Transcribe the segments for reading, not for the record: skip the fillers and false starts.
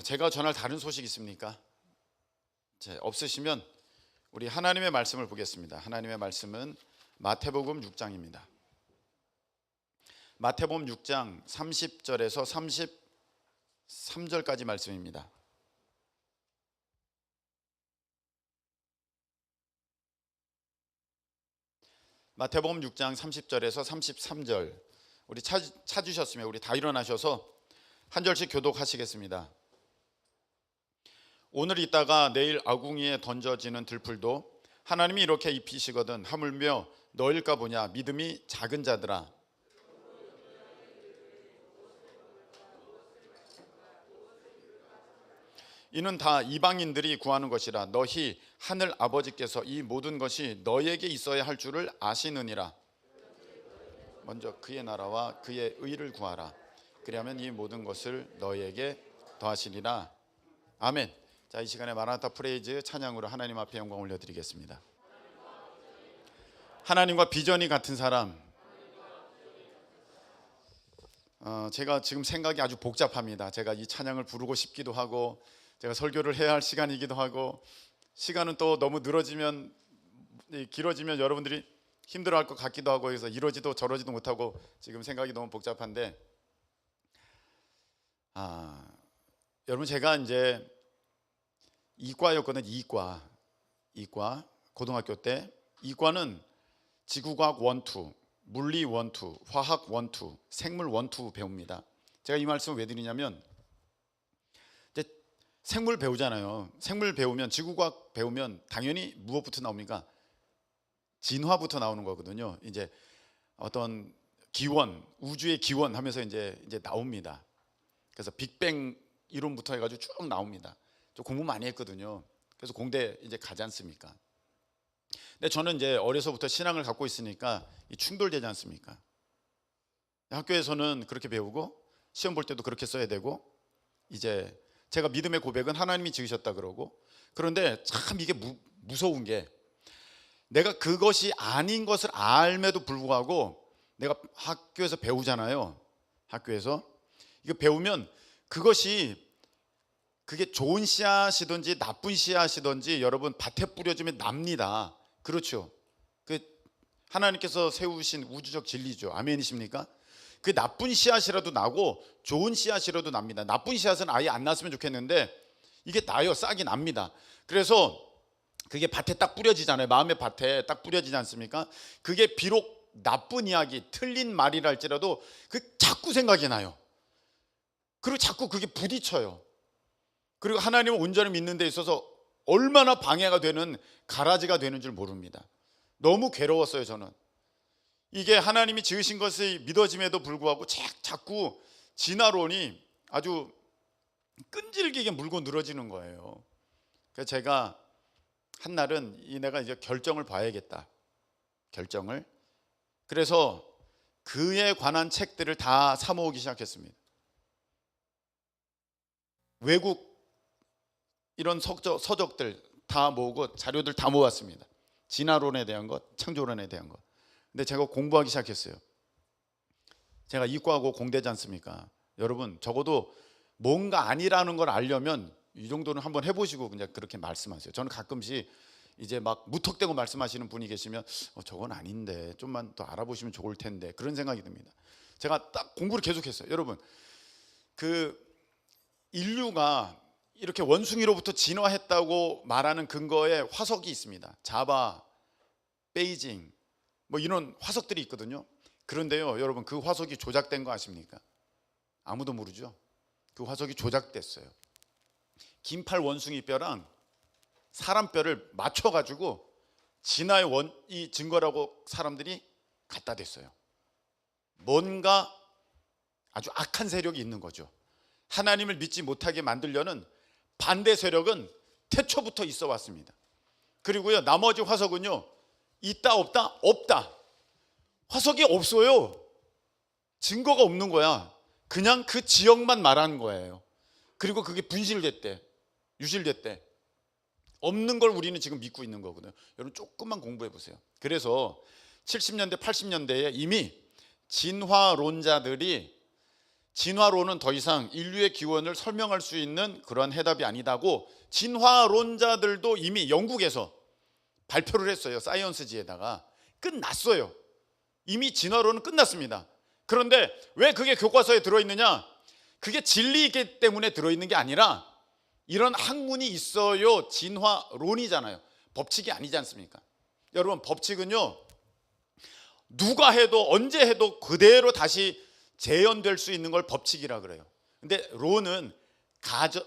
제가 전할 다른 소식 있습니까? 없으시면 우리 하나님의 말씀을 보겠습니다. 하나님의 말씀은 마태복음 6장입니다. 마태복음 6장 30절에서 33절까지 말씀입니다. 마태복음 6장 30절에서 33절. 우리 찾으셨으면 우리 다 일어나셔서 한 절씩 교독하시겠습니다. 오늘 있다가 내일 아궁이에 던져지는 들풀도 하나님이 이렇게 입히시거든 하물며 너일까 보냐. 믿음이 작은 자들아. 이는 다 이방인들이 구하는 것이라. 너희 하늘 아버지께서 이 모든 것이 너에게 있어야 할 줄을 아시느니라. 먼저 그의 나라와 그의 의를 구하라. 그리하면 이 모든 것을 너희에게 더하시리라. 아멘. 자, 이 시간에 마라나타 프레이즈 찬양으로 하나님 앞에 영광 올려드리겠습니다. 하나님과 비전이 같은 사람. 제가 지금 생각이 아주 복잡합니다. 제가 이 찬양을 부르고 싶기도 하고, 제가 설교를 해야 할 시간이기도 하고, 시간은 또 너무 늘어지면 길어지면 여러분들이 힘들어할 것 같기도 하고, 그래서 이러지도 저러지도 못하고 지금 생각이 너무 복잡한데, 여러분 제가 이제 이과였거든요. 이과 고등학교 때. 이과는 지구과학 1, 2, 물리 1, 2, 화학 1, 2, 생물 1, 2 배웁니다. 제가 이 말씀을 왜 드리냐면, 이제 생물 배우잖아요. 생물 배우면, 지구과학 배우면 당연히 무엇부터 나옵니까? 진화부터 나오는 거거든요. 이제 어떤 기원, 우주의 기원 하면서 이제 나옵니다. 그래서 빅뱅 이론부터 해가지고 쭉 나옵니다. 저 공부 많이 했거든요. 그래서 공대 이제 가지 않습니까? 근데 저는 이제 어려서부터 신앙을 갖고 있으니까 이 충돌되지 않습니까? 학교에서는 그렇게 배우고 시험 볼 때도 그렇게 써야 되고, 이제 제가 믿음의 고백은 하나님이 지으셨다 그러고, 그런데 참 이게 무서운 게, 내가 그것이 아닌 것을 알매도 불구하고 내가 학교에서 배우잖아요. 학교에서 이거 배우면 그게 좋은 씨앗이든지 나쁜 씨앗이든지 여러분 밭에 뿌려주면 납니다. 그렇죠? 그 하나님께서 세우신 우주적 진리죠. 아멘이십니까? 그 나쁜 씨앗이라도 나고 좋은 씨앗이라도 납니다. 나쁜 씨앗은 아예 안 났으면 좋겠는데 이게 나요. 싹이 납니다. 그래서 그게 밭에 딱 뿌려지잖아요. 마음의 밭에 딱 뿌려지지 않습니까? 그게 비록 나쁜 이야기, 틀린 말이라 할지라도 그 자꾸 생각이 나요. 그리고 자꾸 그게 부딪혀요. 그리고 하나님을 온전히 믿는 데 있어서 얼마나 방해가 되는, 가라지가 되는 줄 모릅니다. 너무 괴로웠어요. 저는 이게 하나님이 지으신 것이 믿어짐에도 불구하고 자꾸 진화론이 아주 끈질기게 물고 늘어지는 거예요. 그래서 제가 한날은 내가 이제 결정을 봐야겠다. 결정을. 그래서 그에 관한 책들을 다 사 모으기 시작했습니다. 외국 이런 서적들 다 모으고 자료들 다 모았습니다. 진화론에 대한 것, 창조론에 대한 것. 근데 제가 공부하기 시작했어요. 제가 이과고 공대지 않습니까? 여러분 적어도 뭔가 아니라는 걸 알려면 이 정도는 한번 해보시고 그냥 그렇게 말씀하세요. 저는 가끔씩 이제 막 무턱대고 말씀하시는 분이 계시면 저건 아닌데 좀만 더 알아보시면 좋을 텐데, 그런 생각이 듭니다. 제가 딱 공부를 계속했어요. 여러분 그 인류가 이렇게 원숭이로부터 진화했다고 말하는 근거에 화석이 있습니다. 자바, 베이징 뭐 이런 화석들이 있거든요. 그런데요 여러분, 그 화석이 조작된 거 아십니까? 아무도 모르죠. 그 화석이 조작됐어요. 긴팔 원숭이 뼈랑 사람 뼈를 맞춰가지고 진화의 이 증거라고 사람들이 갖다 댔어요. 뭔가 아주 악한 세력이 있는 거죠. 하나님을 믿지 못하게 만들려는 반대 세력은 태초부터 있어 왔습니다. 그리고요 나머지 화석은요 있다 없다? 없다. 화석이 없어요. 증거가 없는 거야. 그냥 그 지역만 말하는 거예요. 그리고 그게 분실됐대, 유실됐대. 없는 걸 우리는 지금 믿고 있는 거거든요. 여러분 조금만 공부해 보세요. 그래서 70년대 80년대에 이미 진화론자들이 진화론은 더 이상 인류의 기원을 설명할 수 있는 그런 해답이 아니다고 진화론자들도 이미 영국에서 발표를 했어요. 사이언스지에다가. 끝났어요. 이미 진화론은 끝났습니다. 그런데 왜 그게 교과서에 들어있느냐? 그게 진리이기 때문에 들어있는 게 아니라 이런 학문이 있어요. 진화론이잖아요. 법칙이 아니지 않습니까? 여러분, 법칙은요, 누가 해도 언제 해도 그대로 다시 재현될 수 있는 걸 법칙이라 그래요. 근데 론은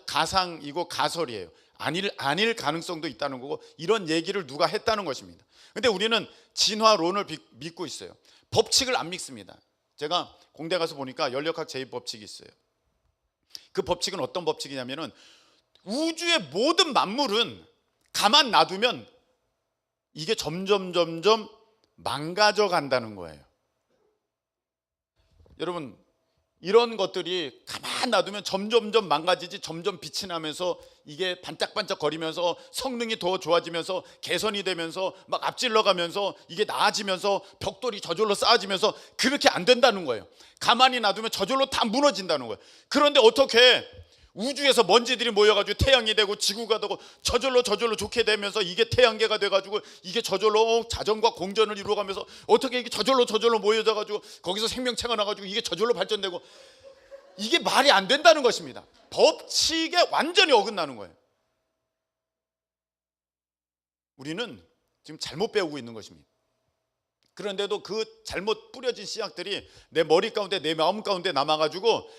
가상이고 가설이에요. 아닐 가능성도 있다는 거고, 이런 얘기를 누가 했다는 것입니다. 근데 우리는 진화론을 믿고 있어요. 법칙을 안 믿습니다. 제가 공대 가서 보니까 연력학 제2법칙이 있어요. 그 법칙은 어떤 법칙이냐면은 우주의 모든 만물은 가만 놔두면 이게 점점 망가져 간다는 거예요. 여러분, 이런 것들이 가만 놔두면 점점 망가지지, 점점 빛이 나면서 이게 반짝반짝 거리면서 성능이 더 좋아지면서 개선이 되면서 막 앞질러 가면서 이게 나아지면서 벽돌이 저절로 쌓아지면서 그렇게 안 된다는 거예요. 가만히 놔두면 저절로 다 무너진다는 거예요. 그런데 어떻게 우주에서 먼지들이 모여가지고 태양이 되고 지구가 되고 저절로 좋게 되면서 이게 태양계가 돼가지고 이게 저절로 자전과 공전을 이루어가면서 어떻게 이게 저절로 모여져가지고 거기서 생명체가 나가지고 이게 저절로 발전되고, 이게 말이 안 된다는 것입니다. 법칙에 완전히 어긋나는 거예요. 우리는 지금 잘못 배우고 있는 것입니다. 그런데도 그 잘못 뿌려진 씨앗들이 내 머리 가운데 내 마음 가운데 남아가지고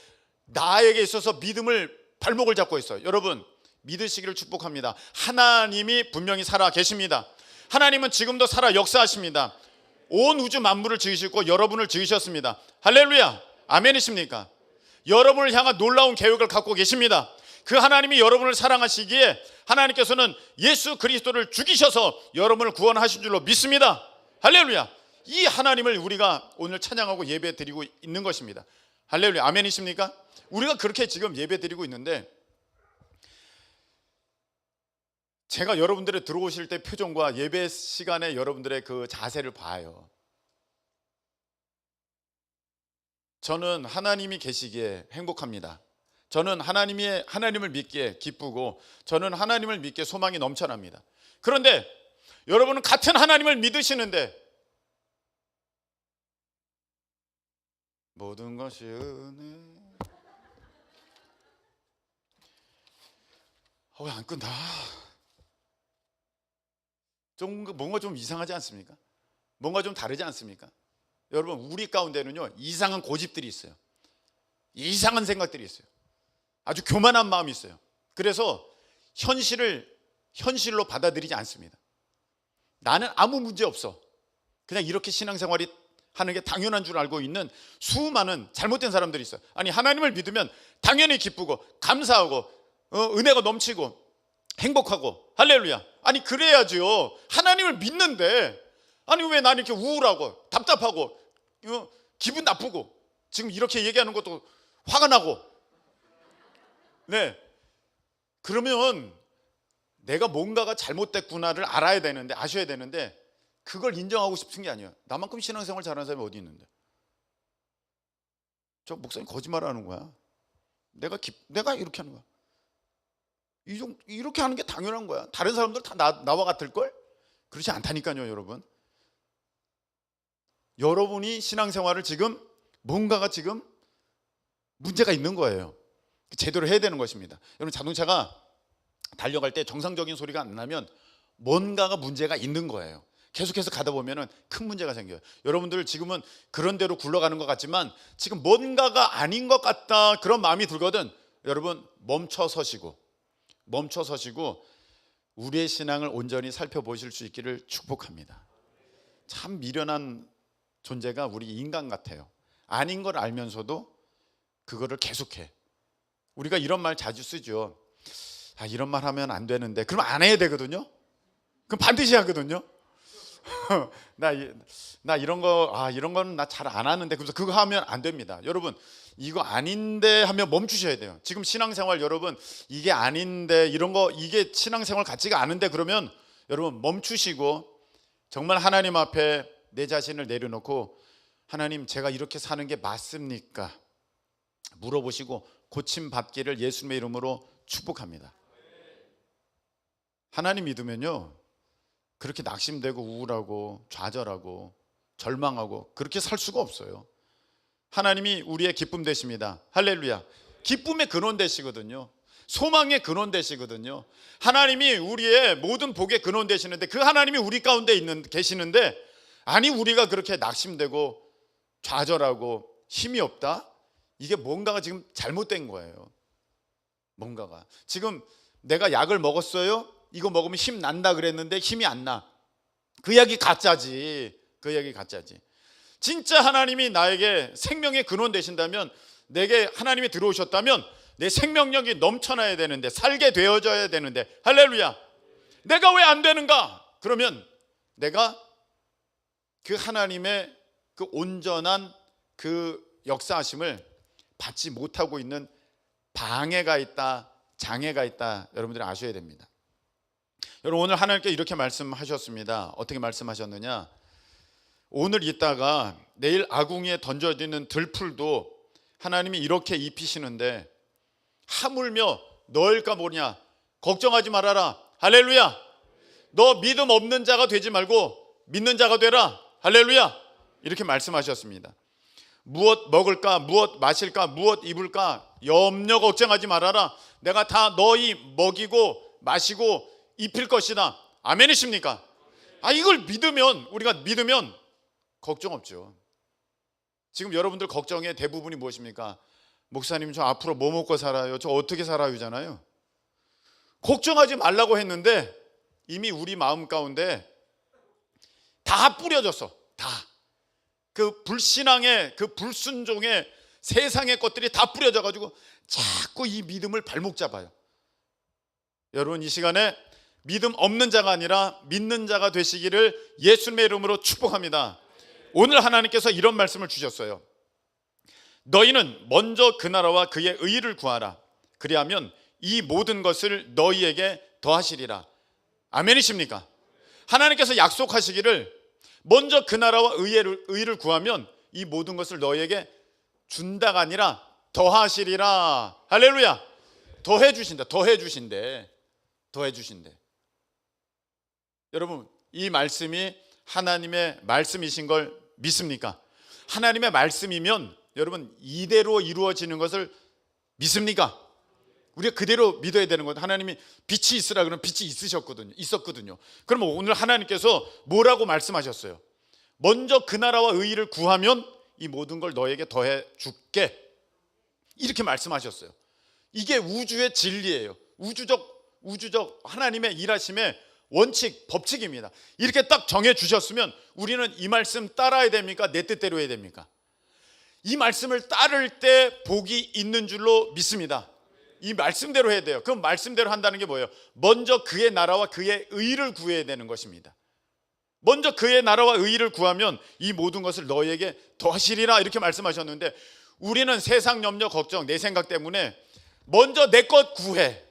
나에게 있어서 믿음을 발목을 잡고 있어요. 여러분, 믿으시기를 축복합니다. 하나님이 분명히 살아 계십니다. 하나님은 지금도 살아 역사하십니다. 온 우주 만물을 지으시고 여러분을 지으셨습니다. 할렐루야, 아멘이십니까? 여러분을 향한 놀라운 계획을 갖고 계십니다. 그 하나님이 여러분을 사랑하시기에 하나님께서는 예수 그리스도를 죽이셔서 여러분을 구원하신 줄로 믿습니다. 할렐루야. 이 하나님을 우리가 오늘 찬양하고 예배 드리고 있는 것입니다. 할렐루야, 아멘이십니까? 우리가 그렇게 지금 예배 드리고 있는데, 제가 여러분들의 들어오실 때 표정과 예배 시간에 여러분들의 그 자세를 봐요. 저는 하나님이 계시기에 행복합니다. 저는 하나님을 믿기에 기쁘고, 저는 하나님을 믿기에 소망이 넘쳐납니다. 그런데 여러분은 같은 하나님을 믿으시는데 모든 것이 은혜. 왜 안 끝나? 뭔가 좀 이상하지 않습니까? 뭔가 좀 다르지 않습니까? 여러분, 우리 가운데는요, 이상한 고집들이 있어요. 이상한 생각들이 있어요. 아주 교만한 마음이 있어요. 그래서 현실로 받아들이지 않습니다. 나는 아무 문제 없어, 그냥 이렇게 신앙생활이 하는 게 당연한 줄 알고 있는 수많은 잘못된 사람들이 있어요. 아니, 하나님을 믿으면 당연히 기쁘고 감사하고 은혜가 넘치고 행복하고, 할렐루야. 아니, 그래야지요. 하나님을 믿는데 아니 왜 나는 이렇게 우울하고 답답하고 기분 나쁘고, 지금 이렇게 얘기하는 것도 화가 나고, 네, 그러면 내가 뭔가가 잘못됐구나를 아셔야 되는데 그걸 인정하고 싶은 게 아니에요. 나만큼 신앙생활 잘하는 사람이 어디 있는데? 저 목사님 거짓말하는 거야. 내가 이렇게 하는 거야. 이렇게 하는 게 당연한 거야. 다른 사람들 다 나와 같을걸? 그렇지 않다니까요, 여러분. 여러분이 신앙생활을 지금 뭔가가 지금 문제가 있는 거예요. 제대로 해야 되는 것입니다. 여러분, 자동차가 달려갈 때 정상적인 소리가 안 나면 뭔가가 문제가 있는 거예요. 계속해서 가다 보면은 큰 문제가 생겨요. 여러분들 지금은 그런 대로 굴러가는 것 같지만 지금 뭔가가 아닌 것 같다, 그런 마음이 들거든. 여러분, 멈춰 서시고 우리의 신앙을 온전히 살펴보실 수 있기를 축복합니다. 참 미련한 존재가 우리 인간 같아요. 아닌 걸 알면서도 그거를 계속해. 우리가 이런 말 자주 쓰죠. 이런 말 하면 안 되는데, 그럼 안 해야 되거든요. 그럼 반드시 하거든요. 나 이런 거는 나 잘 안 하는데, 그래서 그거 하면 안 됩니다. 여러분, 이거 아닌데 하면 멈추셔야 돼요. 지금 신앙생활, 여러분, 이게 아닌데, 이런 거, 이게 신앙생활 같지가 않은데, 그러면 여러분 멈추시고 정말 하나님 앞에 내 자신을 내려놓고, 하나님, 제가 이렇게 사는 게 맞습니까? 물어보시고 고침 받기를 예수님의 이름으로 축복합니다. 하나님 믿으면요, 그렇게 낙심되고 우울하고 좌절하고 절망하고 그렇게 살 수가 없어요. 하나님이 우리의 기쁨 되십니다. 할렐루야. 기쁨의 근원 되시거든요. 소망의 근원 되시거든요. 하나님이 우리의 모든 복의 근원 되시는데, 그 하나님이 우리 가운데 계시는데, 아니 우리가 그렇게 낙심되고 좌절하고 힘이 없다? 이게 뭔가가 지금 잘못된 거예요. 뭔가가 지금 내가 약을 먹었어요, 이거 먹으면 힘 난다 그랬는데 힘이 안 나. 그 약이 가짜지. 그 약이 가짜지. 진짜 하나님이 나에게 생명의 근원 되신다면, 내게 하나님이 들어오셨다면 내 생명력이 넘쳐나야 되는데, 살게 되어져야 되는데, 할렐루야. 내가 왜 안 되는가? 그러면 내가 그 하나님의 그 온전한 그 역사하심을 받지 못하고 있는 방해가 있다, 장애가 있다, 여러분들이 아셔야 됩니다. 여러분, 오늘 하나님께 이렇게 말씀하셨습니다. 어떻게 말씀하셨느냐? 오늘 있다가 내일 아궁이에 던져지는 들풀도 하나님이 이렇게 입히시는데, 하물며 너일까 뭐냐? 걱정하지 말아라. 할렐루야. 너 믿음 없는 자가 되지 말고 믿는 자가 되라. 할렐루야. 이렇게 말씀하셨습니다. 무엇 먹을까, 무엇 마실까, 무엇 입을까 염려 걱정하지 말아라. 내가 다 너희 먹이고 마시고 입힐 것이다. 아멘이십니까? 이걸 믿으면, 우리가 믿으면 걱정 없죠. 지금 여러분들 걱정의 대부분이 무엇입니까? 목사님, 저 앞으로 뭐 먹고 살아요? 저 어떻게 살아요잖아요. 걱정하지 말라고 했는데 이미 우리 마음 가운데 다 뿌려졌어. 다. 그 불신앙의, 그 불순종의 세상의 것들이 다 뿌려져 가지고 자꾸 이 믿음을 발목 잡아요. 여러분, 이 시간에 믿음 없는 자가 아니라 믿는 자가 되시기를 예수님의 이름으로 축복합니다. 오늘 하나님께서 이런 말씀을 주셨어요. 너희는 먼저 그 나라와 그의 의를 구하라. 그리하면 이 모든 것을 너희에게 더하시리라. 아멘이십니까? 하나님께서 약속하시기를 먼저 그 나라와 의를 구하면 이 모든 것을 너희에게 준다가 아니라 더하시리라. 할렐루야. 더해 주신다. 더해 주신대. 더해 주신대. 여러분, 이 말씀이 하나님의 말씀이신 걸 믿습니까? 하나님의 말씀이면 여러분 이대로 이루어지는 것을 믿습니까? 우리가 그대로 믿어야 되는 것. 하나님이 빛이 있으라 그러면 빛이 있었거든요. 그럼 오늘 하나님께서 뭐라고 말씀하셨어요? 먼저 그 나라와 의를 구하면 이 모든 걸 너에게 더해 줄게. 이렇게 말씀하셨어요. 이게 우주의 진리예요. 우주적 하나님의 일하심의 원칙, 법칙입니다. 이렇게 딱 정해 주셨으면 우리는 이 말씀 따라야 됩니까? 내 뜻대로 해야 됩니까? 이 말씀을 따를 때 복이 있는 줄로 믿습니다. 이 말씀대로 해야 돼요. 그럼 말씀대로 한다는 게 뭐예요? 먼저 그의 나라와 그의 의를 구해야 되는 것입니다. 먼저 그의 나라와 의를 구하면 이 모든 것을 너희에게 더하시리라. 이렇게 말씀하셨는데, 우리는 세상 염려 걱정, 내 생각 때문에 먼저 내 것 구해.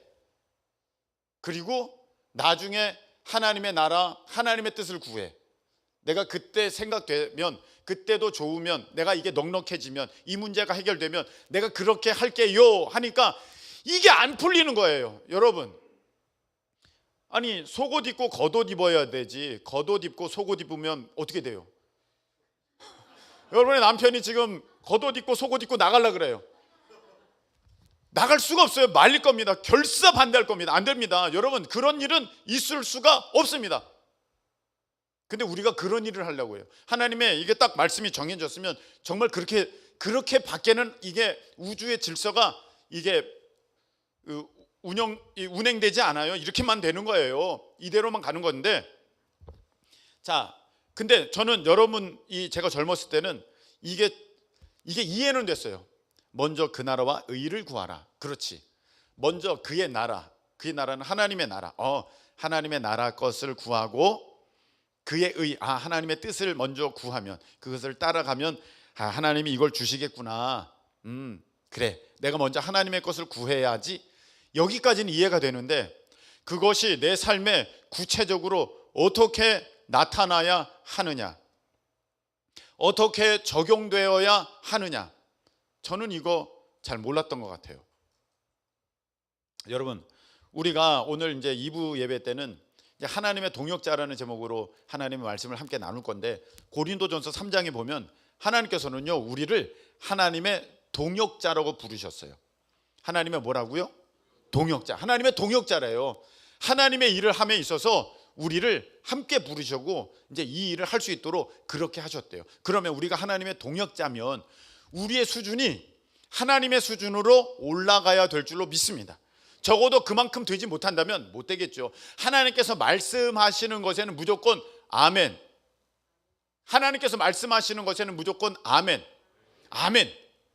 그리고 나중에 하나님의 나라, 하나님의 뜻을 구해. 내가 그때 생각되면, 그때도 좋으면, 내가 이게 넉넉해지면, 이 문제가 해결되면 내가 그렇게 할게요 하니까 이게 안 풀리는 거예요. 여러분, 아니 속옷 입고 겉옷 입어야 되지, 겉옷 입고 속옷 입으면 어떻게 돼요? 여러분의 남편이 지금 겉옷 입고 속옷 입고 나가려고 그래요. 나갈 수가 없어요. 말릴 겁니다. 결사 반대할 겁니다. 안 됩니다. 여러분, 그런 일은 있을 수가 없습니다. 근데 우리가 그런 일을 하려고 해요. 하나님의 이게 딱 말씀이 정해졌으면 정말 그렇게 밖에는 이게 우주의 질서가 이게 운행되지 않아요. 이렇게만 되는 거예요. 이대로만 가는 건데, 자, 근데 저는 여러분이 제가 젊었을 때는 이게 이해는 됐어요. 먼저 그 나라와 의를 구하라. 그렇지. 먼저 그의 나라. 그의 나라는 하나님의 나라. 하나님의 나라 것을 구하고 그의 의, 하나님의 뜻을 먼저 구하면, 그것을 따라가면 하나님이 이걸 주시겠구나. 그래, 내가 먼저 하나님의 것을 구해야지. 여기까지는 이해가 되는데, 그것이 내 삶에 구체적으로 어떻게 나타나야 하느냐, 어떻게 적용되어야 하느냐, 저는 이거 잘 몰랐던 것 같아요. 여러분, 우리가 오늘 이제 2부 예배 때는 이제 하나님의 동역자라는 제목으로 하나님의 말씀을 함께 나눌 건데, 고린도전서 3장에 보면 하나님께서는요 우리를 하나님의 동역자라고 부르셨어요. 하나님의 뭐라고요? 동역자. 하나님의 동역자래요. 하나님의 일을 함에 있어서 우리를 함께 부르시고 이제 이 일을 할 수 있도록 그렇게 하셨대요. 그러면 우리가 하나님의 동역자면 우리의 수준이 하나님의 수준으로 올라가야 될 줄로 믿습니다. 적어도 그만큼 되지 못한다면 못 되겠죠. 하나님께서 말씀하시는 것에는 무조건 아멘. 하나님께서 말씀하시는 것에는 무조건 아멘. 아멘.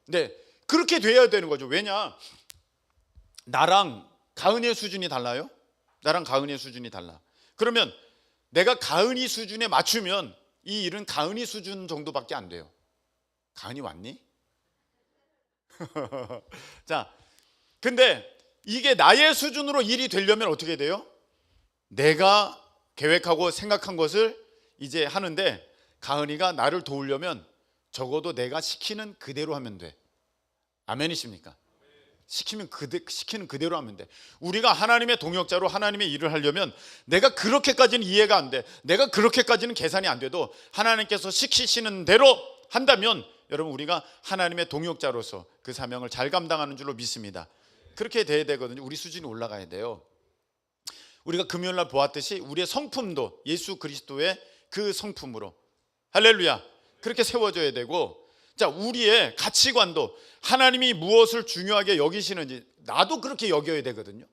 네, 그렇게 돼야 되는 거죠. 왜냐? 나랑 가은이의 수준이 달라요. 나랑 가은이의 수준이 달라. 그러면 내가 가은이 수준에 맞추면 이 일은 가은이 수준 정도밖에 안 돼요. 가은이 왔니? 자, 근데 이게 나의 수준으로 일이 되려면 어떻게 돼요? 내가 계획하고 생각한 것을 이제 하는데, 가은이가 나를 도우려면 적어도 내가 시키는 그대로 하면 돼. 아멘이십니까? 시키는 그대로 하면 돼. 우리가 하나님의 동역자로 하나님의 일을 하려면 내가 그렇게까지는 이해가 안 돼, 내가 그렇게까지는 계산이 안 돼도 하나님께서 시키시는 대로 한다면 여러분, 우리가 하나님의 동역자로서 그 사명을 잘 감당하는 줄로 믿습니다. 그렇게 돼야 되거든요. 우리 수준이 올라가야 돼요. 우리가 금요일날 보았듯이 우리의 성품도 예수 그리스도의 그 성품으로, 할렐루야, 그렇게 세워져야 되고, 자, 우리의 가치관도 하나님이 무엇을 중요하게 여기시는지 나도 그렇게 여겨야 되거든요.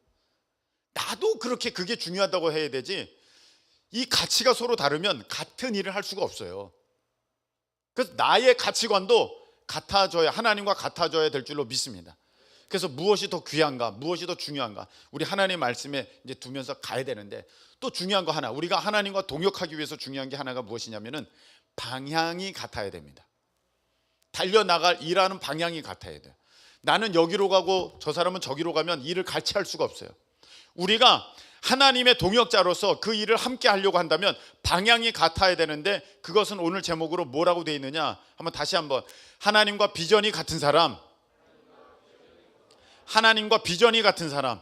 나도 그렇게 그게 중요하다고 해야 되지, 이 가치가 서로 다르면 같은 일을 할 수가 없어요. 그래서 나의 가치관도 같아져야, 하나님과 같아져야 될 줄로 믿습니다. 그래서 무엇이 더 귀한가, 무엇이 더 중요한가, 우리 하나님 말씀에 이제 두면서 가야 되는데, 또 중요한 거 하나, 우리가 하나님과 동역하기 위해서 중요한 게 하나가 무엇이냐면은 방향이 같아야 됩니다. 달려나갈 일하는 방향이 같아야 돼요. 나는 여기로 가고 저 사람은 저기로 가면 일을 같이 할 수가 없어요. 우리가 하나님의 동역자로서 그 일을 함께 하려고 한다면 방향이 같아야 되는데, 그것은 오늘 제목으로 뭐라고 되어 있느냐, 다시 한번 하나님과 비전이 같은 사람, 하나님과 비전이 같은 사람,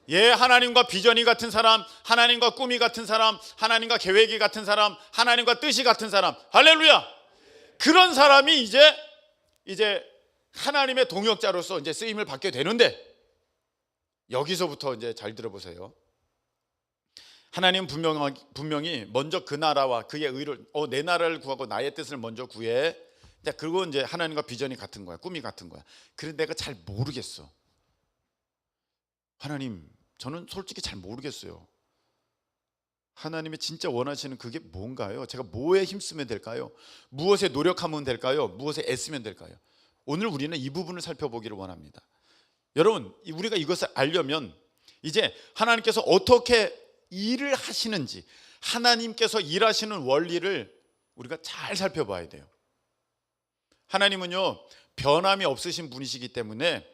예, 하나님과 비전이 같은 사람, 하나님과 꿈이 같은 사람, 하나님과 계획이 같은 사람, 하나님과 뜻이 같은 사람, 할렐루야. 그런 사람이 이제 하나님의 동역자로서 이제 쓰임을 받게 되는데, 여기서부터 이제 잘 들어보세요. 하나님은 분명히 먼저 그 나라와 그의 의를, 내 나라를 구하고 나의 뜻을 먼저 구해. 그리고 이제 하나님과 비전이 같은 거야, 꿈이 같은 거야. 그런데 내가 잘 모르겠어. 하나님, 저는 솔직히 잘 모르겠어요. 하나님이 진짜 원하시는 그게 뭔가요? 제가 뭐에 힘쓰면 될까요? 무엇에 노력하면 될까요? 무엇에 애쓰면 될까요? 오늘 우리는 이 부분을 살펴보기를 원합니다. 여러분, 우리가 이것을 알려면 이제 하나님께서 어떻게 일을 하시는지, 하나님께서 일하시는 원리를 우리가 잘 살펴봐야 돼요. 하나님은요 변함이 없으신 분이시기 때문에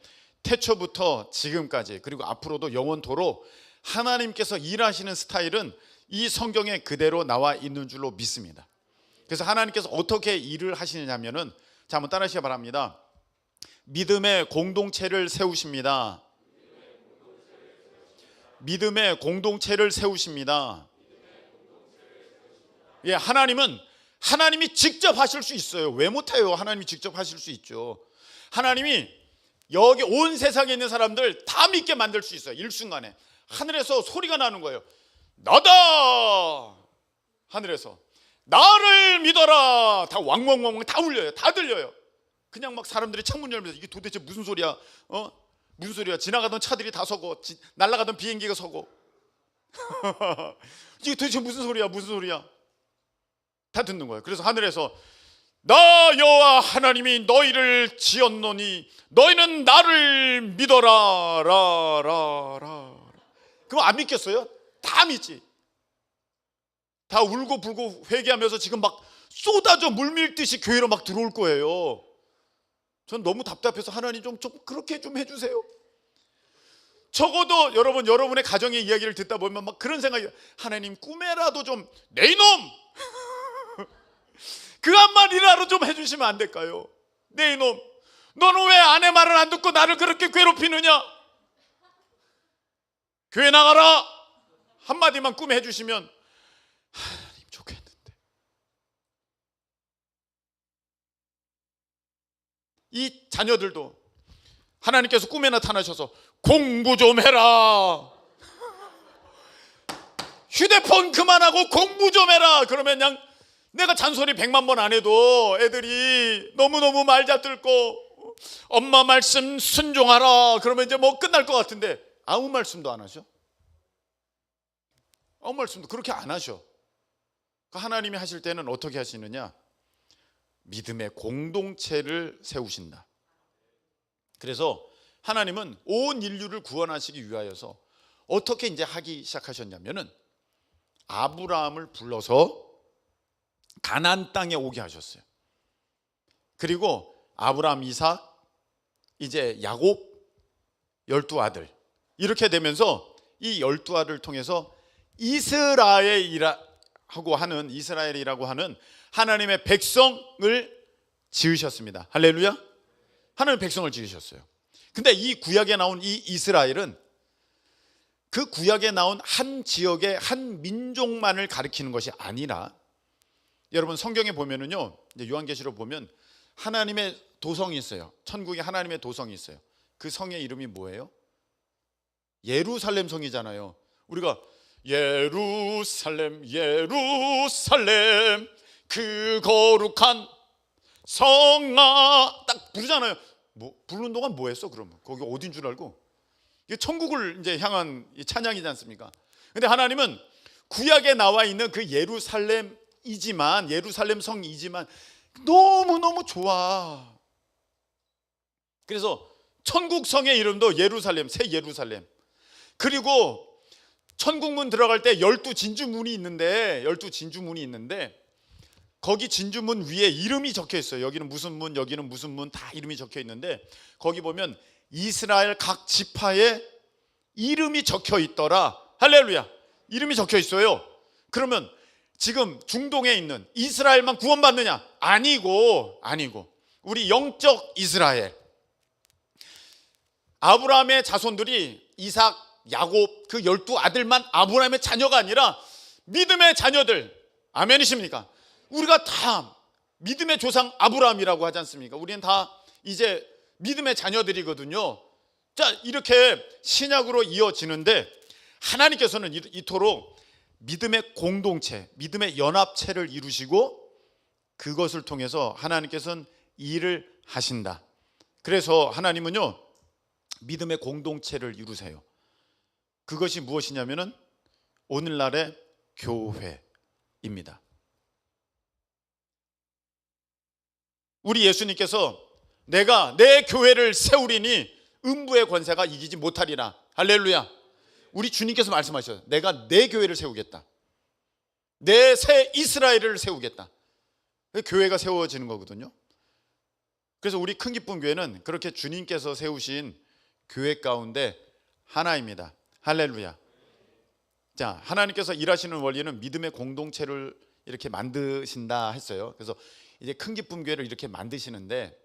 태초부터 지금까지, 그리고 앞으로도 영원토록 하나님께서 일하시는 스타일은 이 성경에 그대로 나와 있는 줄로 믿습니다. 그래서 하나님께서 어떻게 일을 하시느냐면은, 자, 한번 따라하시기 바랍니다. 믿음의 공동체를 세우십니다. 믿음의 공동체를 세우십니다. 예, 하나님이 직접 하실 수 있어요. 왜 못해요? 하나님이 직접 하실 수 있죠. 하나님이 여기 온 세상에 있는 사람들 다 믿게 만들 수 있어요. 일순간에 하늘에서 소리가 나는 거예요. 나다! 하늘에서 나를 믿어라! 다 왕왕왕 다 울려요. 다 들려요. 그냥 막 사람들이 창문 열면서 이게 도대체 무슨 소리야? 무슨 소리야? 지나가던 차들이 다 서고, 날아가던 비행기가 서고 이게 도대체 무슨 소리야? 무슨 소리야? 다 듣는 거예요. 그래서 하늘에서 나 여호와 하나님이 너희를 지었노니 너희는 나를 믿어라. 라라라. 그럼 안 믿겠어요? 다 믿지. 다 울고 불고 회개하면서 지금 막 쏟아져 물밀듯이 교회로 막 들어올 거예요. 전 너무 답답해서 하나님 좀 그렇게 좀 해주세요. 적어도 여러분의 가정의 이야기를 듣다 보면 막 그런 생각이, 하나님 꿈에라도 좀 내 이놈 그 한마디라도 좀 해주시면 안 될까요? 내 이놈, 너는 왜 아내 말을 안 듣고 나를 그렇게 괴롭히느냐? 교회 나가라 한마디만 꿈에 해주시면 하나님 좋겠는데. 이 자녀들도 하나님께서 꿈에 나타나셔서 공부 좀 해라, 휴대폰 그만하고 공부 좀 해라. 그러면 그냥 내가 잔소리 100만 번 안 해도 애들이 너무너무 말 잘 듣고 엄마 말씀 순종하라 그러면 이제 뭐 끝날 것 같은데 아무 말씀도 안 하셔. 아무 말씀도 그렇게 안 하셔. 하나님이 하실 때는 어떻게 하시느냐? 믿음의 공동체를 세우신다. 그래서 하나님은 온 인류를 구원하시기 위하여서 어떻게 이제 하기 시작하셨냐면은 아브라함을 불러서 가나안 땅에 오게 하셨어요. 그리고 아브라함, 이삭, 이제 야곱 12아들 이렇게 되면서 이 12아들을 통해서 이스라엘이라고 하는 하나님의 백성을 지으셨습니다. 할렐루야. 하나님의 백성을 지으셨어요. 근데 이 구약에 나온 이 이스라엘은 그 구약에 나온 한 지역의 한 민족만을 가리키는 것이 아니라, 여러분 성경에 보면은요, 이제 요한계시록 보면 하나님의 도성이 있어요. 천국에 하나님의 도성이 있어요. 그 성의 이름이 뭐예요? 예루살렘 성이잖아요. 우리가 예루살렘 예루살렘 그 거룩한 성아 딱 부르잖아요. 뭐 부르는 동안 뭐 했어? 그러면 거기 어딘 줄 알고? 이게 천국을 이제 향한 찬양이지 않습니까? 근데 하나님은 구약에 나와 있는 그 예루살렘 성이지만 너무너무 좋아. 그래서 천국 성의 이름도 예루살렘, 새 예루살렘. 그리고 천국문 들어갈 때 12진주문이 있는데 거기 진주문 위에 이름이 적혀 있어요. 여기는 무슨 문, 여기는 무슨 문, 다 이름이 적혀 있는데 거기 보면 이스라엘 각 지파에 이름이 적혀 있더라. 할렐루야. 이름이 적혀 있어요. 그러면 지금 중동에 있는 이스라엘만 구원받느냐? 아니고 우리 영적 이스라엘, 아브라함의 자손들이 이삭, 야곱 그 12아들만 아브라함의 자녀가 아니라 믿음의 자녀들. 아멘이십니까? 우리가 다 믿음의 조상 아브라함이라고 하지 않습니까? 우리는 다 이제 믿음의 자녀들이거든요. 자, 이렇게 신약으로 이어지는데 하나님께서는 이토록 믿음의 공동체, 믿음의 연합체를 이루시고 그것을 통해서 하나님께서는 일을 하신다. 그래서 하나님은요, 믿음의 공동체를 이루세요. 그것이 무엇이냐면은 오늘날의 교회입니다. 우리 예수님께서 내가 내 교회를 세우리니 음부의 권세가 이기지 못하리라. 할렐루야. 우리 주님께서 말씀하셨어요. 내가 내 교회를 세우겠다. 내 새 이스라엘을 세우겠다. 교회가 세워지는 거거든요. 그래서 우리 큰 기쁨 교회는 그렇게 주님께서 세우신 교회 가운데 하나입니다. 할렐루야. 자, 하나님께서 일하시는 원리는 믿음의 공동체를 이렇게 만드신다 했어요. 그래서 이제 큰 기쁨 교회를 이렇게 만드시는데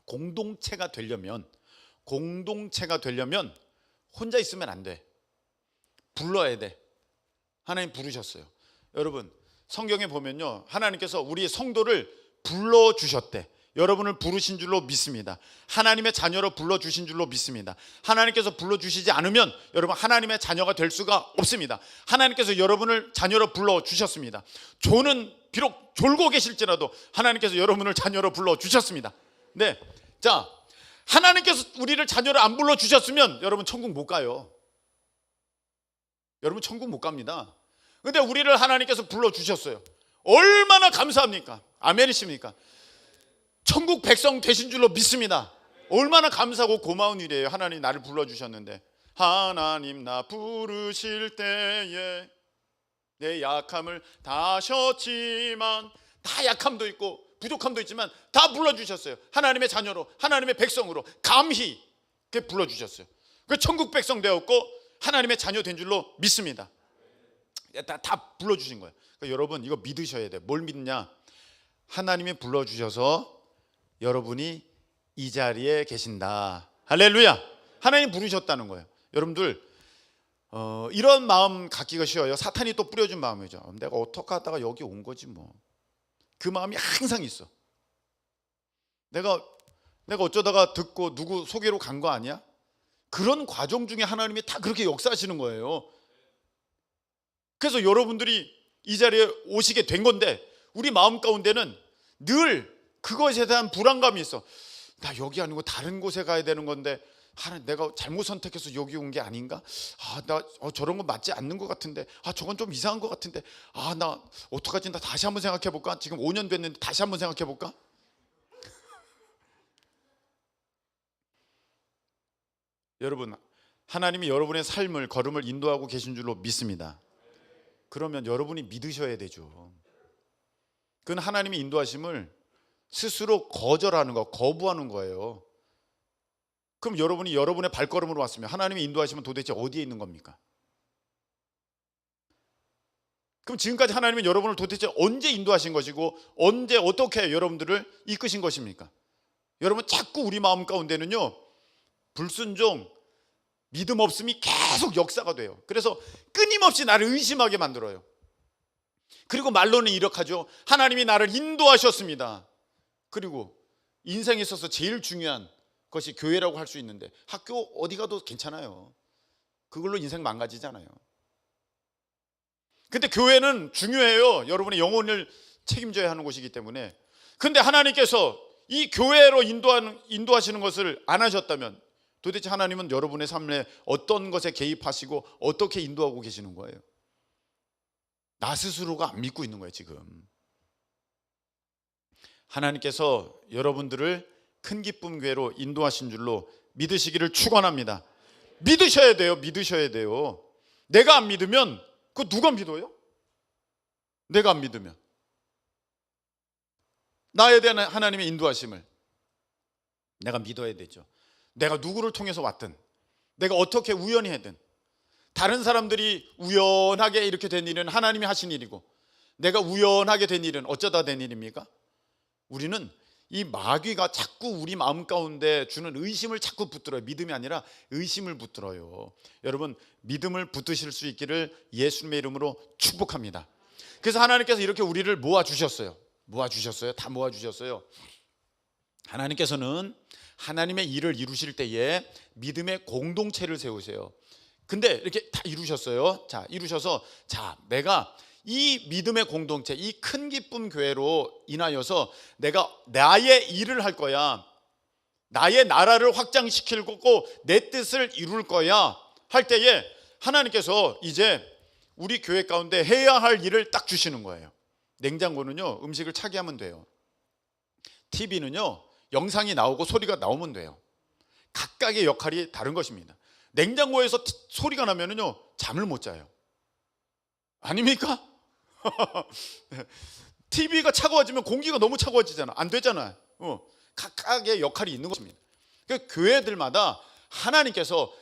공동체가 되려면 혼자 있으면 안 돼. 불러야 돼. 하나님 부르셨어요. 여러분 성경에 보면요, 하나님께서 우리 성도를 불러주셨대. 여러분을 부르신 줄로 믿습니다. 하나님의 자녀로 불러주신 줄로 믿습니다. 하나님께서 불러주시지 않으면 여러분 하나님의 자녀가 될 수가 없습니다. 하나님께서 여러분을 자녀로 불러주셨습니다. 조는 비록 졸고 계실지라도 하나님께서 여러분을 자녀로 불러주셨습니다. 네, 자, 하나님께서 우리를 자녀로 안 불러주셨으면 여러분 천국 못 가요. 여러분 천국 못 갑니다. 근데 우리를 하나님께서 불러주셨어요. 얼마나 감사합니까? 아멘이십니까? 천국 백성 되신 줄로 믿습니다. 얼마나 감사하고 고마운 일이에요. 하나님 나를 불러주셨는데. 하나님 나 부르실 때에 내 약함을 다 아셨지만, 다 약함도 있고 부족함도 있지만 다 불러주셨어요. 하나님의 자녀로, 하나님의 백성으로 감히 불러주셨어요. 그 천국 백성 되었고 하나님의 자녀 된 줄로 믿습니다. 다 불러주신 거예요. 그러니까 여러분 이거 믿으셔야 돼요. 뭘 믿냐? 하나님이 불러주셔서 여러분이 이 자리에 계신다. 할렐루야. 하나님 부르셨다는 거예요. 여러분들 이런 마음 갖기가 쉬워요. 사탄이 또 뿌려준 마음이죠. 내가 어떻게 하다가 여기 온 거지 뭐. 그 마음이 항상 있어. 내가 어쩌다가 듣고 누구 소개로 간 거 아니야? 그런 과정 중에 하나님이 다 그렇게 역사하시는 거예요. 그래서 여러분들이 이 자리에 오시게 된 건데 우리 마음 가운데는 늘 그것에 대한 불안감이 있어. 나 여기 아니고 다른 곳에 가야 되는 건데 하나님, 내가 잘못 선택해서 여기 온 게 아닌가? 나 저런 건 맞지 않는 것 같은데, 저건 좀 이상한 것 같은데, 나 어떡하지? 나 다시 한번 생각해 볼까? 지금 5년 됐는데 다시 한번 생각해 볼까? 여러분, 하나님이 여러분의 삶을, 걸음을 인도하고 계신 줄로 믿습니다. 그러면 여러분이 믿으셔야 되죠. 그건 하나님의 인도하심을 스스로 거절하는 거, 거부하는 거예요. 그럼 여러분이 여러분의 발걸음으로 왔으면 하나님의 인도하심은 도대체 어디에 있는 겁니까? 그럼 지금까지 하나님은 여러분을 도대체 언제 인도하신 것이고 언제 어떻게 여러분들을 이끄신 것입니까? 여러분, 자꾸 우리 마음 가운데는요, 불순종, 믿음 없음이 계속 역사가 돼요. 그래서 끊임없이 나를 의심하게 만들어요. 그리고 말로는 이렇게 하죠. 하나님이 나를 인도하셨습니다. 그리고 인생에 있어서 제일 중요한 것이 교회라고 할 수 있는데 학교 어디 가도 괜찮아요. 그걸로 인생 망가지잖아요. 근데 교회는 중요해요. 여러분의 영혼을 책임져야 하는 곳이기 때문에. 근데 하나님께서 이 교회로 인도하시는 것을 안 하셨다면 도대체 하나님은 여러분의 삶에 어떤 것에 개입하시고 어떻게 인도하고 계시는 거예요? 나 스스로가 안 믿고 있는 거예요, 지금. 하나님께서 여러분들을 큰 기쁨 교회로 인도하신 줄로 믿으시기를 축원합니다. 믿으셔야 돼요. 믿으셔야 돼요. 내가 안 믿으면 그 누가 믿어요? 내가 안 믿으면 나에 대한 하나님의 인도하심을 내가 믿어야 되죠. 내가 누구를 통해서 왔든 내가 어떻게 우연히 하든 다른 사람들이 우연하게 이렇게 된 일은 하나님이 하신 일이고 내가 우연하게 된 일은 어쩌다 된 일입니까? 우리는 이 마귀가 자꾸 우리 마음 가운데 주는 의심을 자꾸 붙들어요. 믿음이 아니라 의심을 붙들어요. 여러분, 믿음을 붙드실 수 있기를 예수님의 이름으로 축복합니다. 그래서 하나님께서 이렇게 우리를 모아주셨어요. 다 모아주셨어요. 하나님께서는 하나님의 일을 이루실 때에 믿음의 공동체를 세우세요. 근데 이렇게 다 이루셨어요. 자, 이루셔서 내가 이 믿음의 공동체, 이 큰 기쁨 교회로 인하여서 내가 나의 일을 할 거야. 나의 나라를 확장시킬 거고 내 뜻을 이룰 거야 할 때에 하나님께서 이제 우리 교회 가운데 해야 할 일을 딱 주시는 거예요. 냉장고는요, 음식을 차게 하면 돼요. TV는요, 영상이 나오고 소리가 나오면 돼요. 각각의 역할이 다른 것입니다. 냉장고에서 소리가 나면은요, 잠을 못 자요. 아닙니까? TV가 차가워지면 공기가 너무 차가워지잖아. 안 되잖아. 각각의 역할이 있는 것입니다. 그러니까 교회들마다 하나님께서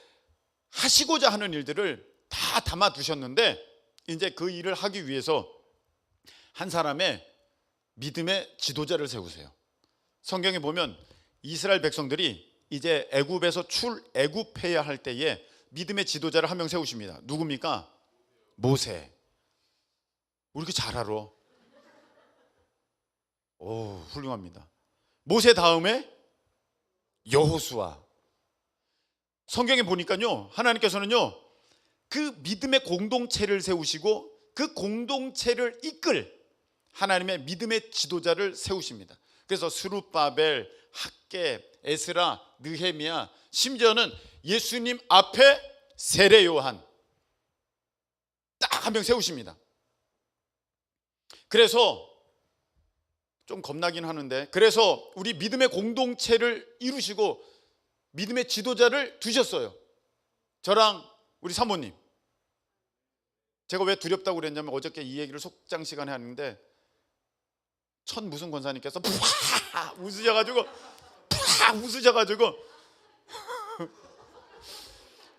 하시고자 하는 일들을 다 담아 두셨는데 이제 그 일을 하기 위해서 한 사람의 믿음의 지도자를 세우세요. 성경에 보면 이스라엘 백성들이 이제 애굽에서 출애굽해야 할 때에 믿음의 지도자를 한 명 세우십니다. 누굽니까? 모세. 우리 이렇게 잘 알아. 오, 훌륭합니다. 모세 다음에 여호수아. 성경에 보니까요, 하나님께서는요, 그 믿음의 공동체를 세우시고 그 공동체를 이끌 하나님의 믿음의 지도자를 세우십니다. 그래서 스룹바벨, 학개, 에스라, 느헤미야, 심지어는 예수님 앞에 세례 요한 딱 한 명 세우십니다. 그래서 좀 겁나긴 하는데, 그래서 우리 믿음의 공동체를 이루시고 믿음의 지도자를 두셨어요. 저랑 우리 사모님. 제가 왜 두렵다고 그랬냐면 어저께 이 얘기를 속장 시간에 하는데 천 무슨 권사님께서 팍 웃으셔가지고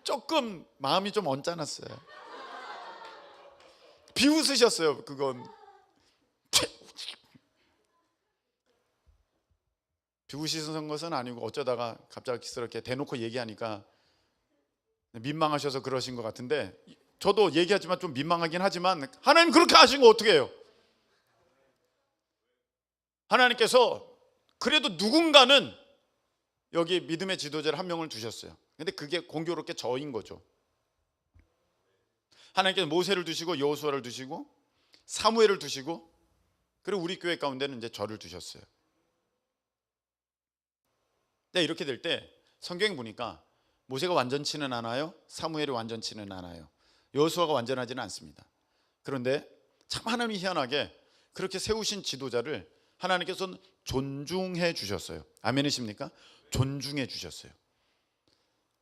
조금 마음이 좀 언짢았어요. 비웃으셨어요. 그건 죽으시는 것은 아니고 어쩌다가 갑작스럽게 대놓고 얘기하니까 민망하셔서 그러신 것 같은데, 저도 얘기하지만 좀 민망하긴 하지만 하나님 그렇게 하신 거 어떻게 해요? 하나님께서 그래도 누군가는 여기 믿음의 지도자를 한 명을 두셨어요. 근데 그게 공교롭게 저인 거죠. 하나님께서 모세를 두시고 여호수아를 두시고 사무엘을 두시고, 그리고 우리 교회 가운데는 이제 저를 두셨어요. 네, 이렇게 될 때 성경에 보니까 모세가 완전치는 않아요. 사무엘이 완전치는 않아요. 여호수아가 완전하지는 않습니다. 그런데 참 하나님이 희한하게 그렇게 세우신 지도자를 하나님께서는 존중해 주셨어요. 아멘이십니까? 존중해 주셨어요.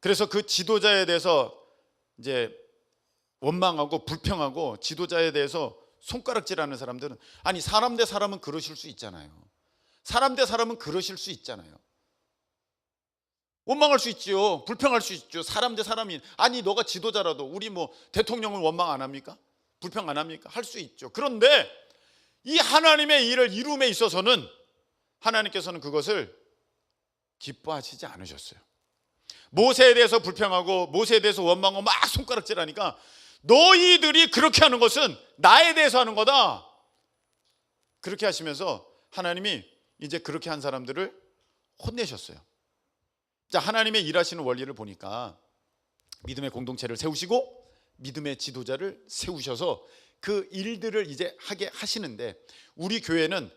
그래서 그 지도자에 대해서 이제 원망하고 불평하고 지도자에 대해서 손가락질하는 사람들은, 아니 사람 대 사람은 그러실 수 있잖아요. 사람 대 사람은 그러실 수 있잖아요. 원망할 수 있죠. 불평할 수 있죠. 사람 대 사람이. 아니 너가 지도자라도 우리 뭐 대통령을 원망 안 합니까? 불평 안 합니까? 할 수 있죠. 그런데 이 하나님의 일을 이룸에 있어서는 하나님께서는 그것을 기뻐하시지 않으셨어요. 모세에 대해서 불평하고 모세에 대해서 원망하고 막 손가락질하니까, 너희들이 그렇게 하는 것은 나에 대해서 하는 거다. 그렇게 하시면서 하나님이 이제 그렇게 한 사람들을 혼내셨어요. 자, 하나님의 일하시는 원리를 보니까 믿음의 공동체를 세우시고 믿음의 지도자를 세우셔서 그 일들을 이제 하게 하시는데, 우리 교회는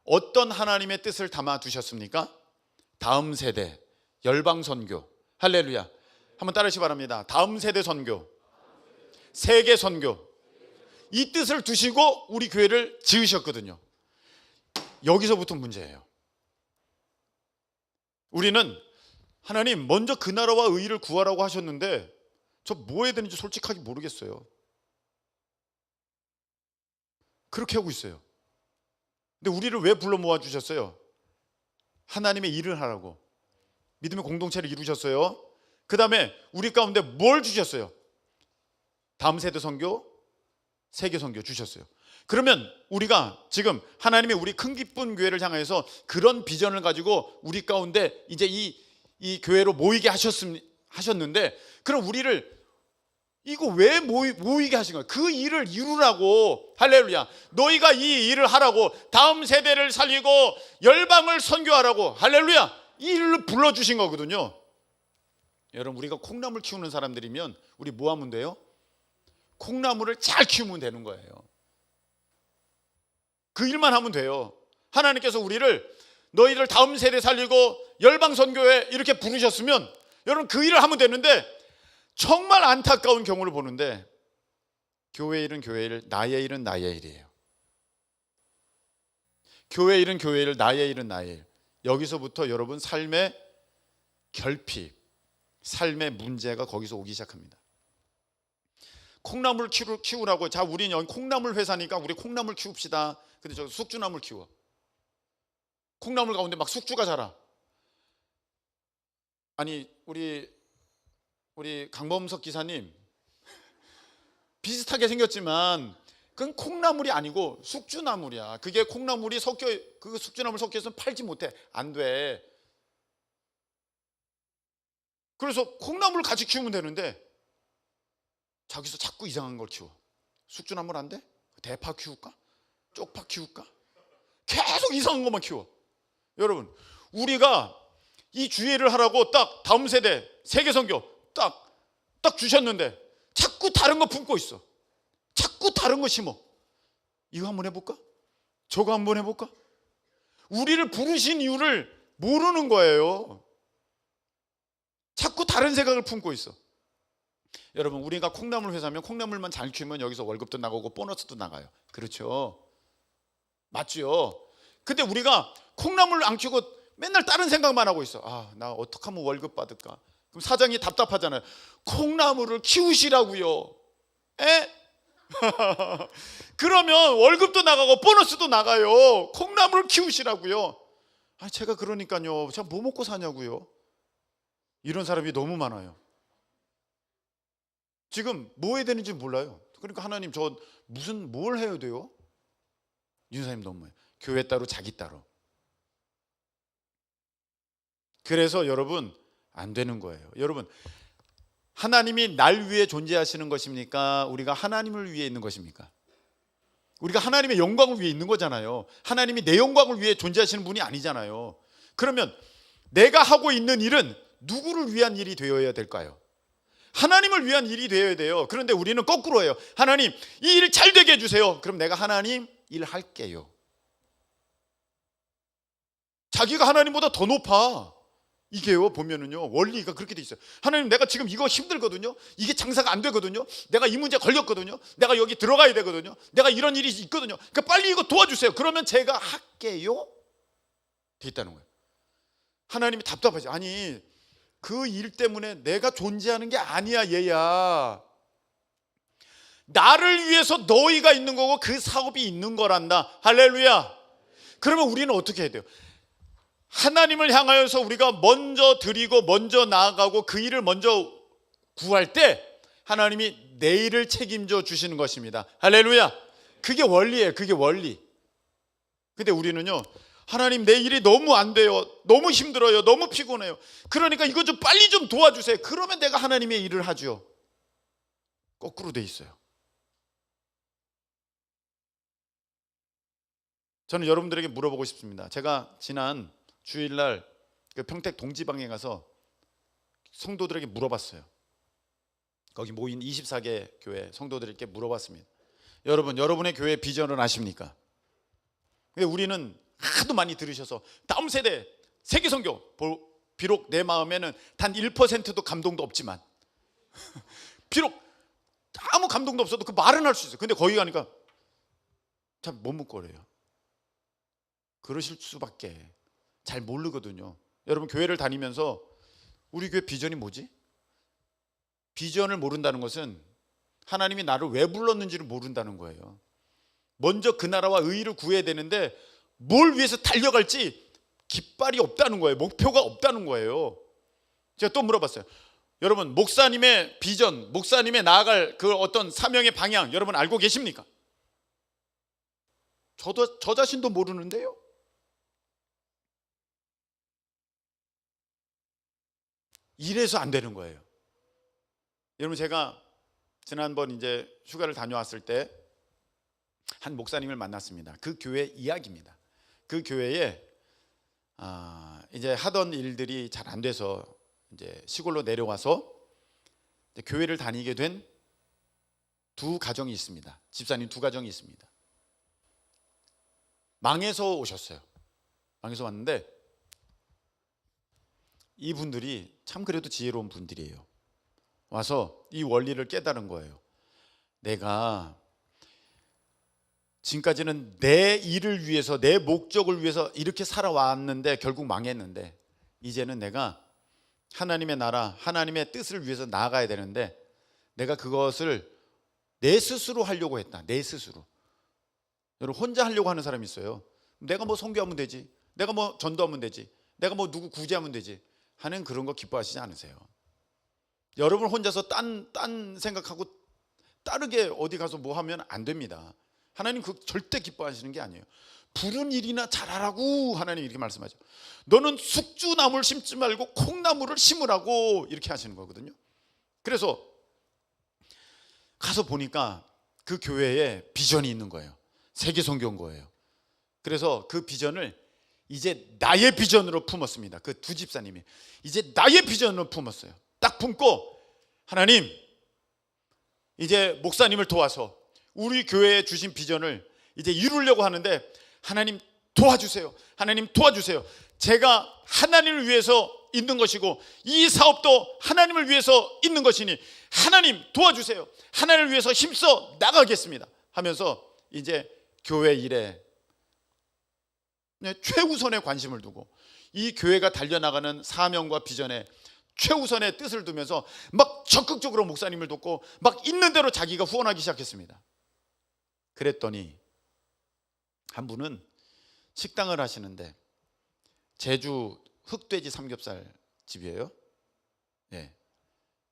어떤 하나님의 뜻을 담아 두셨습니까? 다음 세대 열방 선교. 할렐루야. 한번 따르시기 바랍니다. 다음 세대 선교, 세계 선교, 이 뜻을 두시고 우리 교회를 지으셨거든요. 여기서부터 문제예요. 우리는 하나님 먼저 그 나라와 의를 구하라고 하셨는데 저 뭐 해야 되는지 솔직하게 모르겠어요. 그렇게 하고 있어요. 근데 우리를 왜 불러 모아 주셨어요? 하나님의 일을 하라고. 믿음의 공동체를 이루셨어요. 그 다음에 우리 가운데 뭘 주셨어요? 다음 세대 선교, 세계 선교 주셨어요. 그러면 우리가 지금 하나님의 우리 큰 기쁜 교회를 향해서 그런 비전을 가지고 우리 가운데 이제 이 교회로 모이게 하셨는데, 그럼 우리를 이거 왜 모이게 하신 거예요? 그 일을 이루라고. 할렐루야. 너희가 이 일을 하라고. 다음 세대를 살리고 열방을 선교하라고. 할렐루야. 이 일을 불러주신 거거든요. 여러분, 우리가 콩나물 키우는 사람들이면 우리 뭐 하면 돼요? 콩나물을 잘 키우면 되는 거예요. 그 일만 하면 돼요. 하나님께서 우리를 너희들 다음 세대 살리고 열방 선교에 이렇게 부르셨으면 여러분 그 일을 하면 되는데, 정말 안타까운 경우를 보는데 교회 일은 교회 일, 나의 일은 나의 일이에요. 교회 일은 교회 일, 나의 일은 나의 일. 여기서부터 여러분 삶의 결핍, 삶의 문제가 거기서 오기 시작합니다. 콩나물 키우라고. 자, 우리는 여기 콩나물 회사니까 우리 콩나물 키웁시다. 근데 저 숙주나물 키워. 콩나물 가운데 막 숙주가 자라. 아니 우리 강범석 기사님 비슷하게 생겼지만 그건 콩나물이 아니고 숙주나물이야. 그게 콩나물이 그 숙주나물 섞여서 팔지 못해. 안 돼. 그래서 콩나물을 같이 키우면 되는데 자기서 자꾸 이상한 걸 키워. 숙주나물 안 돼? 대파 키울까? 쪽파 키울까? 계속 이상한 것만 키워. 여러분, 우리가 이 주의를 하라고 딱 다음 세대 세계 선교 딱 주셨는데 자꾸 다른 거 품고 있어. 자꾸 다른 거 심어. 이거 한번 해볼까? 저거 한번 해볼까? 우리를 부르신 이유를 모르는 거예요. 자꾸 다른 생각을 품고 있어. 여러분, 우리가 콩나물 회사면 콩나물만 잘 키우면 여기서 월급도 나가고 보너스도 나가요. 그렇죠? 맞죠? 근데 우리가 콩나물 안 키우고 맨날 다른 생각만 하고 있어. 아, 나 어떻게 하면 월급 받을까? 그럼 사장이 답답하잖아요. 콩나물을 키우시라고요. 에? 그러면 월급도 나가고 보너스도 나가요. 콩나물을 키우시라고요. 아, 제가 그러니까요. 제가 뭐 먹고 사냐고요. 이런 사람이 너무 많아요. 지금 뭐 해야 되는지 몰라요. 그러니까 하나님 저 뭘 해야 돼요? 윤사님 너무 교회 따로 자기 따로. 그래서 여러분 안 되는 거예요. 여러분, 하나님이 날 위해 존재하시는 것입니까? 우리가 하나님을 위해 있는 것입니까? 우리가 하나님의 영광을 위해 있는 거잖아요. 하나님이 내 영광을 위해 존재하시는 분이 아니잖아요. 그러면 내가 하고 있는 일은 누구를 위한 일이 되어야 될까요? 하나님을 위한 일이 되어야 돼요. 그런데 우리는 거꾸로 해요. 하나님, 이 일 잘 되게 해주세요. 그럼 내가 하나님 일 할게요. 자기가 하나님보다 더 높아. 이게요, 보면은요, 원리가 그렇게 돼 있어요. 하나님, 내가 지금 이거 힘들거든요. 이게 장사가 안 되거든요. 내가 이 문제 걸렸거든요. 내가 여기 들어가야 되거든요. 내가 이런 일이 있거든요. 그러니까 빨리 이거 도와주세요. 그러면 제가 할게요. 돼 있다는 거예요. 하나님이 답답하지. 아니, 그 일 때문에 내가 존재하는 게 아니야, 얘야. 나를 위해서 너희가 있는 거고 그 사업이 있는 거란다. 할렐루야. 그러면 우리는 어떻게 해야 돼요? 하나님을 향하여서 우리가 먼저 드리고 먼저 나아가고 그 일을 먼저 구할 때 하나님이 내 일을 책임져 주시는 것입니다. 할렐루야. 그게 원리예요. 그게 원리. 근데 우리는요, 하나님, 내 일이 너무 안 돼요. 너무 힘들어요. 너무 피곤해요. 그러니까 이거 좀 빨리 좀 도와주세요. 그러면 내가 하나님의 일을 하죠. 거꾸로 돼 있어요. 저는 여러분들에게 물어보고 싶습니다. 제가 지난 주일날 그 평택 동지방에 가서 성도들에게 물어봤어요. 거기 모인 24개 교회 성도들에게 물어봤습니다. 여러분, 여러분의 교회 비전을 아십니까? 근데 우리는 하도 많이 들으셔서 다음 세대 세계선교, 비록 내 마음에는 단 1%도 감동도 없지만 비록 아무 감동도 없어도 그 말은 할 수 있어요. 근데 거기 가니까 참 머뭇거려요. 그러실 수밖에. 잘 모르거든요. 여러분, 교회를 다니면서 우리 교회 비전이 뭐지? 비전을 모른다는 것은 하나님이 나를 왜 불렀는지를 모른다는 거예요. 먼저 그 나라와 의의를 구해야 되는데 뭘 위해서 달려갈지 깃발이 없다는 거예요. 목표가 없다는 거예요. 제가 또 물어봤어요. 여러분, 목사님의 비전, 목사님의 나아갈 그 어떤 사명의 방향 여러분 알고 계십니까? 저 자신도 모르는데요. 이래서 안 되는 거예요. 여러분, 제가 지난번 이제 휴가를 다녀왔을 때 한 목사님을 만났습니다. 그 교회 이야기입니다. 그 교회에 이제 하던 일들이 잘 안 돼서 이제 시골로 내려와서 이제 교회를 다니게 된 두 가정이 있습니다. 집사님 두 가정이 있습니다. 망해서 오셨어요. 망해서 왔는데 이분들이 참 그래도 지혜로운 분들이에요. 와서 이 원리를 깨달은 거예요. 내가 지금까지는 내 일을 위해서, 내 목적을 위해서 이렇게 살아왔는데 결국 망했는데 이제는 내가 하나님의 나라, 하나님의 뜻을 위해서 나아가야 되는데 내가 그것을 내 스스로 하려고 했다. 내 스스로. 여러분, 혼자 하려고 하는 사람이 있어요. 내가 뭐 선교하면 되지, 내가 뭐 전도하면 되지, 내가 뭐 누구 구제하면 되지 하는 그런 거 기뻐하시지 않으세요. 여러분 혼자서 딴 생각하고 다르게 어디 가서 뭐 하면 안 됩니다. 하나님 그 절대 기뻐하시는 게 아니에요. 부른 일이나 잘하라고 하나님 이렇게 말씀하죠. 너는 숙주나무를 심지 말고 콩나무를 심으라고 이렇게 하시는 거거든요. 그래서 가서 보니까 그 교회에 비전이 있는 거예요. 세계선교인 거예요. 그래서 그 비전을 이제 나의 비전으로 품었습니다. 그 두 집사님이 이제 나의 비전으로 품었어요. 딱 품고 하나님, 이제 목사님을 도와서 우리 교회에 주신 비전을 이제 이루려고 하는데 하나님 도와주세요. 하나님 도와주세요. 제가 하나님을 위해서 있는 것이고 이 사업도 하나님을 위해서 있는 것이니 하나님 도와주세요. 하나님을 위해서 힘써 나가겠습니다 하면서 이제 교회 일에 최우선의 관심을 두고 이 교회가 달려나가는 사명과 비전에 최우선의 뜻을 두면서 막 적극적으로 목사님을 돕고 막 있는 대로 자기가 후원하기 시작했습니다. 그랬더니 한 분은 식당을 하시는데 제주 흑돼지 삼겹살 집이에요. 네.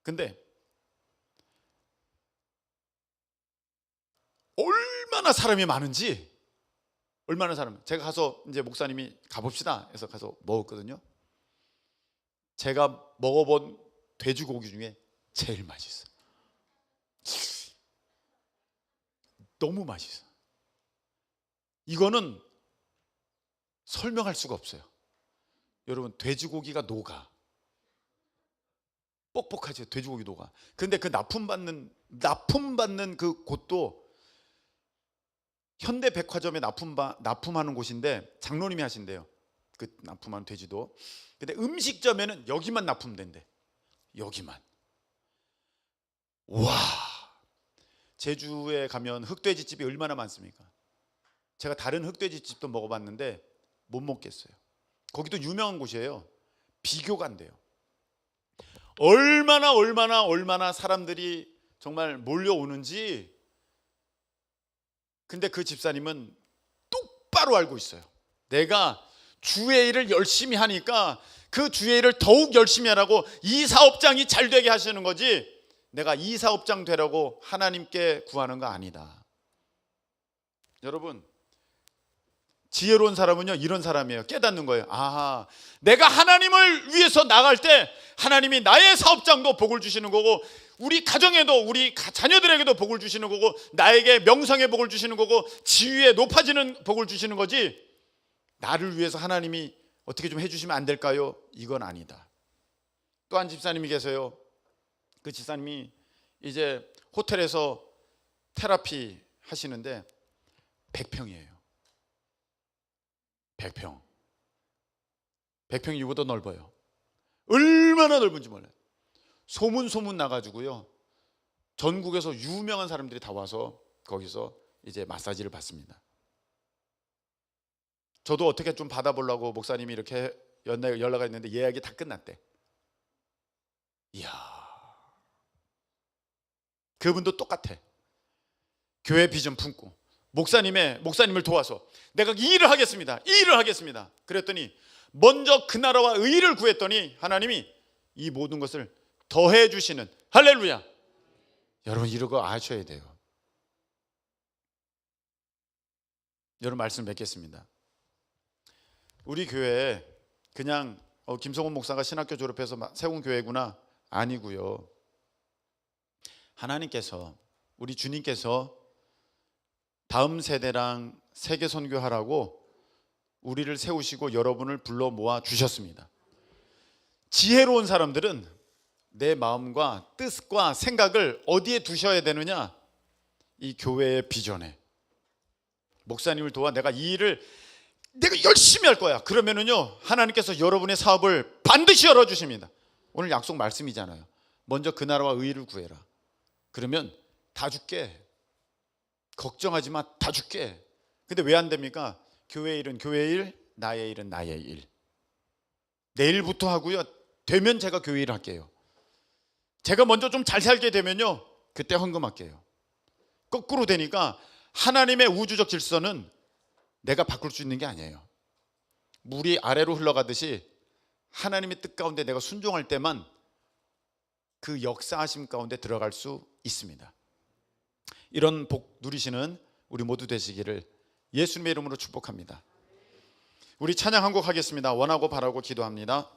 근데 얼마나 사람이 많은지, 제가 가서 이제 목사님이 가봅시다 해서 가서 먹었거든요. 제가 먹어본 돼지고기 중에 제일 맛있어. 너무 맛있어. 이거는 설명할 수가 없어요. 여러분, 돼지고기가 녹아. 뻑뻑하죠. 돼지고기 녹아. 근데 그 납품받는 그 곳도 현대백화점에 납품하는 곳인데 장로님이 하신대요. 그 납품하는 돼지도. 근데 음식점에는 여기만 납품된대. 여기만. 와, 제주에 가면 흑돼지집이 얼마나 많습니까? 제가 다른 흑돼지집도 먹어봤는데 못 먹겠어요. 거기도 유명한 곳이에요. 비교가 안 돼요. 얼마나 사람들이 정말 몰려오는지. 근데 그 집사님은 똑바로 알고 있어요. 내가 주의 일을 열심히 하니까 그 주의 일을 더욱 열심히 하라고 이 사업장이 잘 되게 하시는 거지, 내가 이 사업장 되라고 하나님께 구하는 거 아니다. 여러분, 지혜로운 사람은요 이런 사람이에요. 깨닫는 거예요. 아하, 내가 하나님을 위해서 나갈 때 하나님이 나의 사업장도 복을 주시는 거고, 우리 가정에도, 우리 자녀들에게도 복을 주시는 거고, 나에게 명성의 복을 주시는 거고, 지위에 높아지는 복을 주시는 거지, 나를 위해서 하나님이 어떻게 좀 해주시면 안 될까요? 이건 아니다. 또 한 집사님이 계세요. 그 집사님이 이제 호텔에서 테라피 하시는데 100평이에요 100평. 100평이 이보다 넓어요. 얼마나 넓은지 몰라요. 소문 나가지고요, 전국에서 유명한 사람들이 다 와서 거기서 이제 마사지를 받습니다. 저도 어떻게 좀 받아보려고 목사님이 이렇게 연락이 있는데 예약이 다 끝났대. 이야, 그분도 똑같아. 교회 비전 품고 목사님을 도와서 내가 이 일을 하겠습니다. 그랬더니 먼저 그 나라와 의를 구했더니 하나님이 이 모든 것을 더해 주시는, 할렐루야. 여러분, 이러고 아셔야 돼요. 여러분, 말씀 맺겠습니다. 우리 교회에 그냥 김성훈 목사가 신학교 졸업해서 세운 교회구나, 아니고요. 하나님께서, 우리 주님께서 다음 세대랑 세계 선교하라고 우리를 세우시고 여러분을 불러 모아 주셨습니다. 지혜로운 사람들은 내 마음과 뜻과 생각을 어디에 두셔야 되느냐? 이 교회의 비전에. 목사님을 도와 내가 이 일을 내가 열심히 할 거야. 그러면은요, 하나님께서 여러분의 사업을 반드시 열어주십니다. 오늘 약속 말씀이잖아요. 먼저 그 나라와 의를 구해라. 그러면 다 줄게. 걱정하지 마, 다 줄게. 근데 왜 안 됩니까? 교회 일은 교회 일, 나의 일은 나의 일. 내일부터 하고요, 되면 제가 교회 일 할게요. 제가 먼저 좀 잘 살게 되면요, 그때 헌금할게요. 거꾸로 되니까 하나님의 우주적 질서는 내가 바꿀 수 있는 게 아니에요. 물이 아래로 흘러가듯이 하나님의 뜻 가운데 내가 순종할 때만 그 역사하심 가운데 들어갈 수 있습니다. 이런 복 누리시는 우리 모두 되시기를 예수님의 이름으로 축복합니다. 우리 찬양 한 곡 하겠습니다. 원하고 바라고 기도합니다.